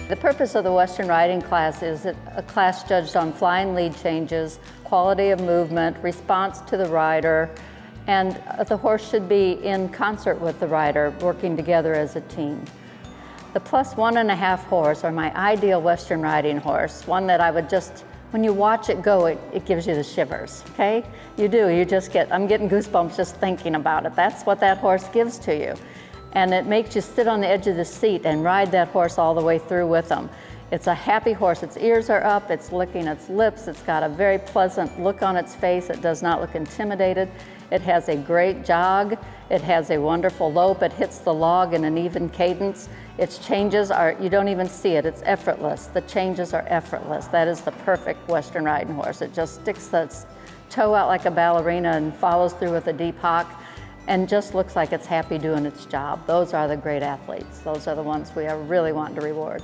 The purpose of the Western riding class is a class judged on flying lead changes, quality of movement, response to the rider, and the horse should be in concert with the rider, working together as a team. The +1.5 horse, or my ideal Western riding horse, one that I would just, when you watch it go, it gives you the shivers, okay? You do, I'm getting goosebumps just thinking about it. That's what that horse gives to you. And it makes you sit on the edge of the seat and ride that horse all the way through with them. It's a happy horse. Its ears are up, it's licking its lips, it's got a very pleasant look on its face. It does not look intimidated. It has a great jog. It has a wonderful lope. It hits the log in an even cadence. Its changes are, you don't even see it, it's effortless. The changes are effortless. That is the perfect Western riding horse. It just sticks its toe out like a ballerina and follows through with a deep hock, and just looks like it's happy doing its job. Those are the great athletes. Those are the ones we are really wanting to reward.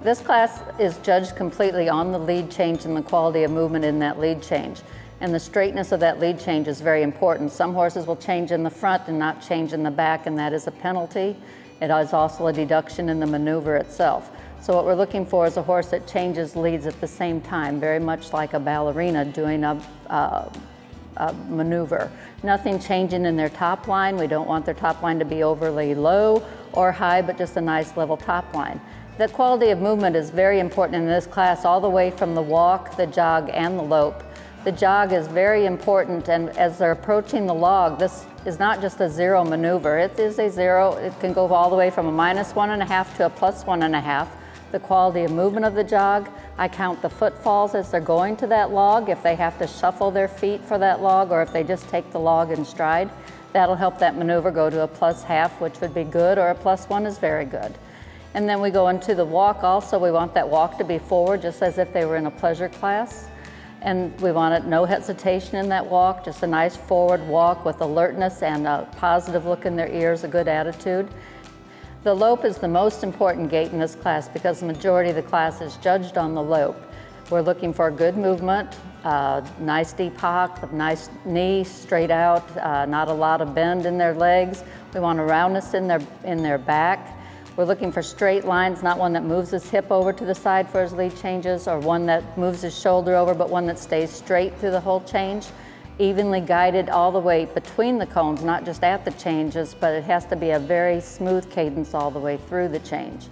This class is judged completely on the lead change and the quality of movement in that lead change. And the straightness of that lead change is very important. Some horses will change in the front and not change in the back, and that is a penalty. It is also a deduction in the maneuver itself. So what we're looking for is a horse that changes leads at the same time, very much like a ballerina doing a maneuver. Nothing changing in their top line. We don't want their top line to be overly low or high, but just a nice level top line. The quality of movement is very important in this class, all the way from the walk, the jog, and the lope. The jog is very important, and as they're approaching the log, this is not just a zero maneuver. It is a zero. It can go all the way from a -1.5 to a +1.5. The quality of movement of the jog, I count the footfalls as they're going to that log, if they have to shuffle their feet for that log, or if they just take the log in stride. That'll help that maneuver go to a +0.5, which would be good, or a +1 is very good. And then we go into the walk also. We want that walk to be forward, just as if they were in a pleasure class. And we want no hesitation in that walk, just a nice forward walk with alertness and a positive look in their ears, a good attitude. The lope is the most important gait in this class because the majority of the class is judged on the lope. We're looking for good movement, nice deep hock, nice knee straight out, not a lot of bend in their legs. We want a roundness in their back. We're looking for straight lines, not one that moves his hip over to the side for his lead changes, or one that moves his shoulder over, but one that stays straight through the whole change. Evenly guided all the way between the cones, not just at the changes, but it has to be a very smooth cadence all the way through the change.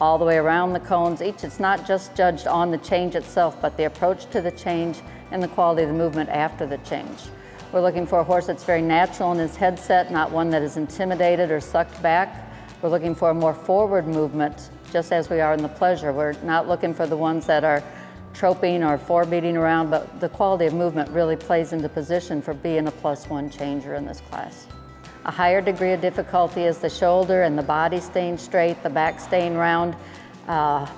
All the way around the cones, it's not just judged on the change itself, but the approach to the change and the quality of the movement after the change. We're looking for a horse that's very natural in his headset, not one that is intimidated or sucked back. We're looking for a more forward movement, just as we are in the pleasure. We're not looking for the ones that are troping or forebeating around, but the quality of movement really plays into position for being a +1 changer in this class. A higher degree of difficulty is the shoulder and the body staying straight, the back staying round,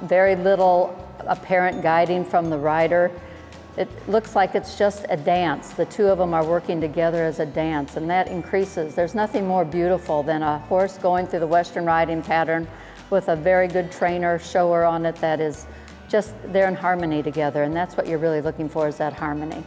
very little apparent guiding from the rider. It looks like it's just a dance. The two of them are working together as a dance, and that increases. There's nothing more beautiful than a horse going through the Western riding pattern with a very good trainer, shower on it that is just, they're in harmony together, and that's what you're really looking for, is that harmony.